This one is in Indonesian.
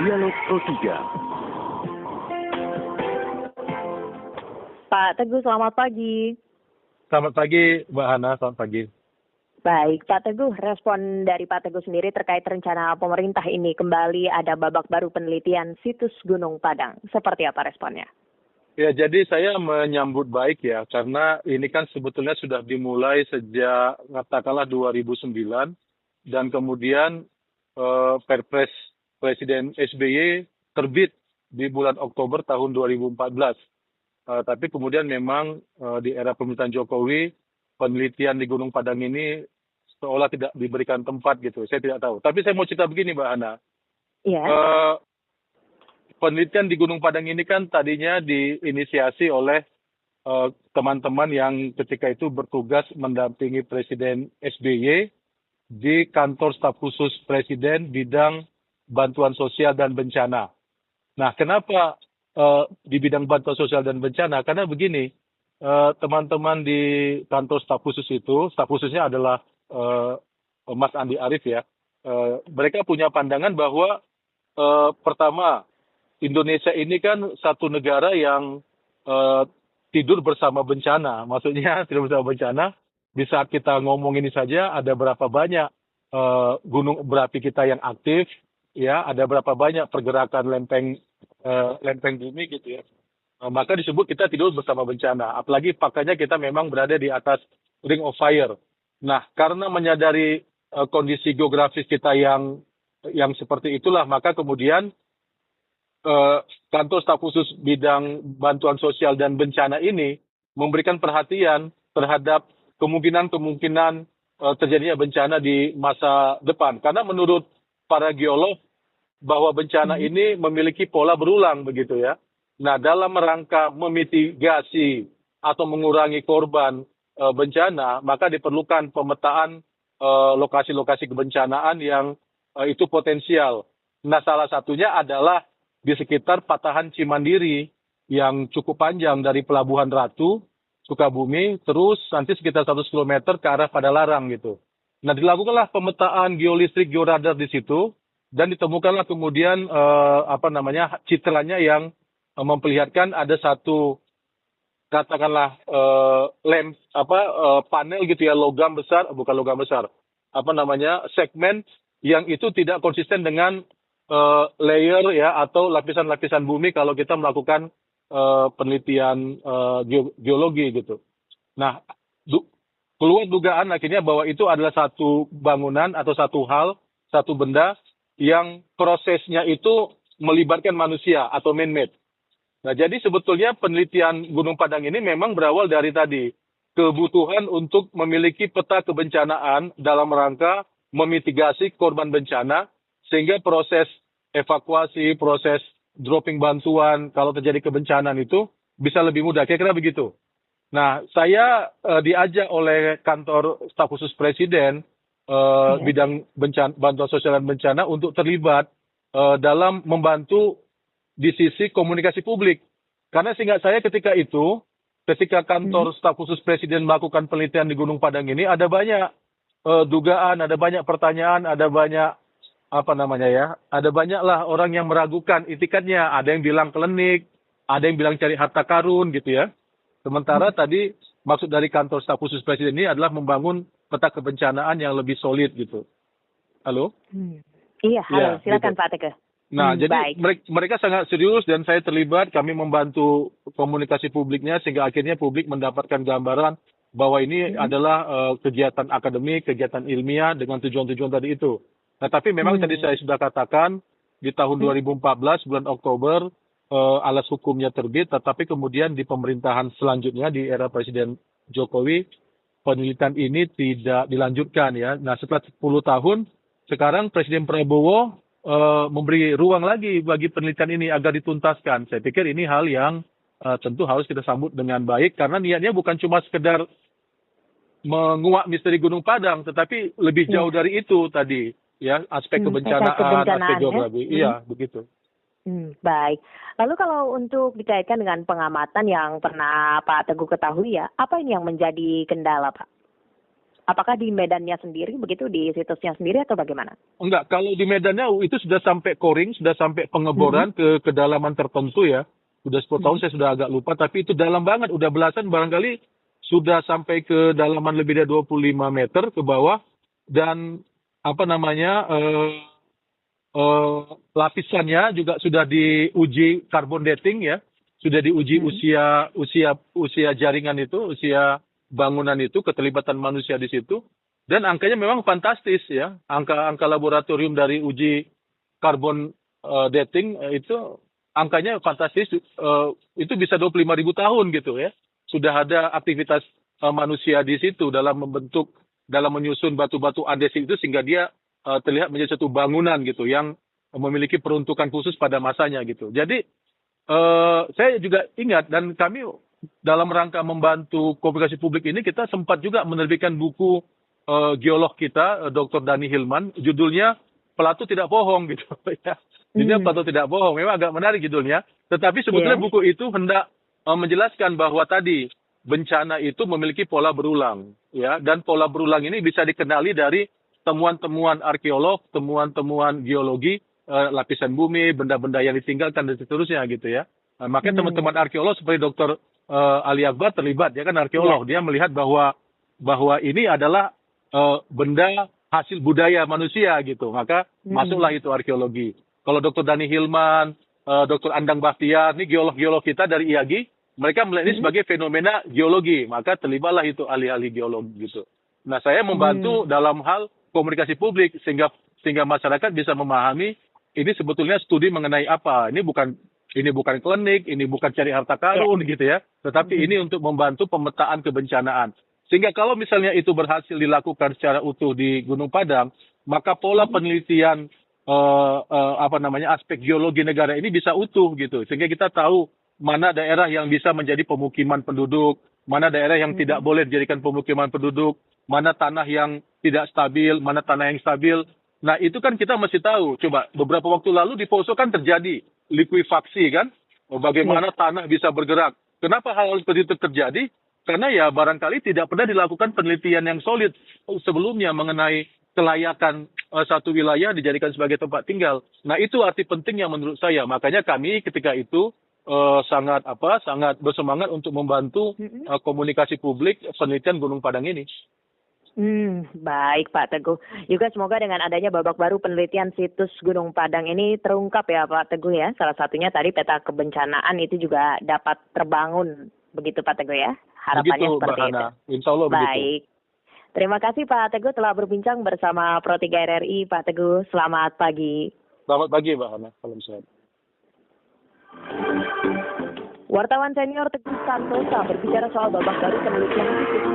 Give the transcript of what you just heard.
Dialog Pro 3. Pak Teguh, selamat pagi. Selamat pagi, Mbak Hana. Selamat pagi. Baik, Pak Teguh, respon dari Pak Teguh sendiri terkait rencana pemerintah ini kembali ada babak baru penelitian situs Gunung Padang. Seperti apa responnya? Ya, jadi saya menyambut baik ya, karena ini kan sebetulnya sudah dimulai sejak katakanlah 2009, dan kemudian Perpres Presiden SBY terbit di bulan Oktober tahun 2014. Tapi kemudian memang di era pemerintahan Jokowi, penelitian di Gunung Padang ini seolah tidak diberikan tempat gitu. Saya tidak tahu. Tapi saya mau cerita begini, Mbak Ana. Iya. Penelitian di Gunung Padang ini kan tadinya diinisiasi oleh teman-teman yang ketika itu bertugas mendampingi Presiden SBY di kantor staf khusus Presiden bidang bantuan sosial dan bencana. Nah, kenapa di bidang bantuan sosial dan bencana? Karena begini, teman-teman di kantor staf khusus itu, staf khususnya adalah Mas Andi Arief ya, mereka punya pandangan bahwa pertama, Indonesia ini kan satu negara yang tidur bersama bencana. Maksudnya tidur bersama bencana, di saat kita ngomong ini saja ada berapa banyak gunung berapi kita yang aktif, ya, ada berapa banyak pergerakan lempeng bumi gitu ya. Maka disebut kita tidur bersama bencana. Apalagi faktanya kita memang berada di atas ring of fire. Nah, karena menyadari kondisi geografis kita yang seperti itulah, maka kemudian kantor staf khusus bidang bantuan sosial dan bencana ini memberikan perhatian terhadap kemungkinan terjadinya bencana di masa depan. Karena menurut para geolog bahwa bencana ini memiliki pola berulang begitu ya. Nah, dalam rangka memitigasi atau mengurangi korban bencana, maka diperlukan pemetaan lokasi-lokasi kebencanaan yang itu potensial. Nah, salah satunya adalah di sekitar patahan Cimandiri yang cukup panjang dari Pelabuhan Ratu, Sukabumi, terus nanti sekitar 100 km ke arah Padalarang gitu. Nah, dilakukanlah pemetaan geolistrik, georadar di situ, dan ditemukanlah kemudian citranya yang memperlihatkan ada satu katakanlah panel gitu ya, segmen yang itu tidak konsisten dengan layer ya atau lapisan-lapisan bumi kalau kita melakukan penelitian geologi gitu. Nah, keluar dugaan akhirnya bahwa itu adalah satu bangunan atau satu benda yang prosesnya itu melibatkan manusia atau man-made. Nah, jadi sebetulnya penelitian Gunung Padang ini memang berawal dari tadi kebutuhan untuk memiliki peta kebencanaan dalam rangka memitigasi korban bencana, sehingga proses evakuasi, proses dropping bantuan kalau terjadi kebencanaan itu bisa lebih mudah. Kira-kira begitu. Nah, saya diajak oleh kantor staf khusus Presiden bidang bantuan sosial dan bencana untuk terlibat dalam membantu di sisi komunikasi publik. Karena seingat saya ketika kantor staf khusus Presiden melakukan penelitian di Gunung Padang ini, ada banyak dugaan, ada banyak pertanyaan, ada banyak ada banyaklah orang yang meragukan itikadnya. Ada yang bilang klinik, ada yang bilang cari harta karun gitu ya. Sementara tadi maksud dari kantor staf khusus Presiden ini adalah membangun peta kebencanaan yang lebih solid gitu. Halo? Iya, halo. Ya, silakan gitu. Pak Teguh. Nah, jadi mereka sangat serius dan saya terlibat, kami membantu komunikasi publiknya sehingga akhirnya publik mendapatkan gambaran bahwa ini adalah kegiatan akademik, kegiatan ilmiah dengan tujuan-tujuan tadi itu. Nah, tapi memang tadi saya sudah katakan di tahun 2014 bulan Oktober alas hukumnya terbit, tetapi kemudian di pemerintahan selanjutnya di era Presiden Jokowi penelitian ini tidak dilanjutkan ya. Nah, setelah 10 tahun sekarang Presiden Prabowo memberi ruang lagi bagi penelitian ini agar dituntaskan. Saya pikir ini hal yang tentu harus kita sambut dengan baik karena niatnya bukan cuma sekedar menguak misteri Gunung Padang, tetapi lebih jauh dari itu tadi, ya, aspek kebencanaan, aspek geografi. Iya, begitu. Baik. Lalu kalau untuk dikaitkan dengan pengamatan yang pernah Pak Teguh ketahui ya, apa ini yang menjadi kendala, Pak? Apakah di medannya sendiri begitu, di situsnya sendiri atau bagaimana? Enggak, kalau di medannya itu sudah sampai coring, sudah sampai pengeboran ke kedalaman tertentu ya. Sudah 10 tahun saya sudah agak lupa, tapi itu dalam banget, udah belasan barangkali sudah sampai ke dalaman lebih dari 25 meter ke bawah dan apa namanya lapisannya juga sudah diuji carbon dating ya, sudah diuji usia jaringan itu, usia bangunan itu, keterlibatan manusia di situ, dan angkanya memang fantastis ya, angka laboratorium dari uji carbon dating itu angkanya fantastis, itu bisa 25.000 tahun gitu ya, sudah ada aktivitas manusia di situ dalam menyusun batu-batu andesit itu sehingga dia terlihat menjadi satu bangunan gitu yang memiliki peruntukan khusus pada masanya gitu. Jadi saya juga ingat dan kami dalam rangka membantu komunikasi publik ini kita sempat juga menerbitkan buku geolog kita Dr. Dani Hilman, judulnya Pelatu Tidak Bohong gitu ya. Judulnya Pelatu Tidak Bohong, memang agak menarik judulnya. Tetapi sebetulnya buku itu hendak menjelaskan bahwa tadi bencana itu memiliki pola berulang ya, dan pola berulang ini bisa dikenali dari temuan-temuan arkeolog, temuan-temuan geologi, lapisan bumi, benda-benda yang ditinggalkan dan seterusnya gitu ya. Makanya teman-teman arkeolog seperti Dr. Ali Akbar terlibat, dia kan arkeolog, dia melihat bahwa ini adalah benda hasil budaya manusia gitu. Maka masuklah itu arkeologi. Kalau Dr. Dani Hilman, Dr. Andang Bahtiar, ini geolog-geolog kita dari IAGI, mereka melihat ini sebagai fenomena geologi, maka terlibatlah itu ahli-ahli geolog gitu. Nah, saya membantu dalam hal komunikasi publik sehingga masyarakat bisa memahami ini sebetulnya studi mengenai apa. Ini bukan klinik, ini bukan cari harta karun gitu ya, tetapi ini untuk membantu pemetaan kebencanaan. Sehingga kalau misalnya itu berhasil dilakukan secara utuh di Gunung Padang, maka pola penelitian aspek geologi negara ini bisa utuh gitu. Sehingga kita tahu mana daerah yang bisa menjadi pemukiman penduduk, mana daerah yang tidak boleh dijadikan pemukiman penduduk, mana tanah yang tidak stabil, mana tanah yang stabil. Nah, itu kan kita masih tahu. Coba beberapa waktu lalu di Poso kan terjadi likuifaksi kan, bagaimana tanah bisa bergerak. Kenapa hal seperti itu terjadi? Karena ya barangkali tidak pernah dilakukan penelitian yang solid sebelumnya mengenai kelayakan satu wilayah dijadikan sebagai tempat tinggal. Nah, itu arti pentingnya menurut saya. Makanya kami ketika itu sangat bersemangat untuk membantu komunikasi publik penelitian Gunung Padang ini. Baik Pak Teguh. Juga semoga dengan adanya babak baru penelitian situs Gunung Padang ini terungkap ya Pak Teguh ya. Salah satunya tadi peta kebencanaan itu juga dapat terbangun. Begitu Pak Teguh ya. Harapannya begitu, seperti itu. Insya Allah baik. Begitu. Terima kasih Pak Teguh telah berbincang bersama Pro3 RRI. Pak Teguh, selamat pagi. Selamat pagi Mbak Hana. Salam sehat. Wartawan senior Teguh Santosa berbicara soal babak baru penelitian situs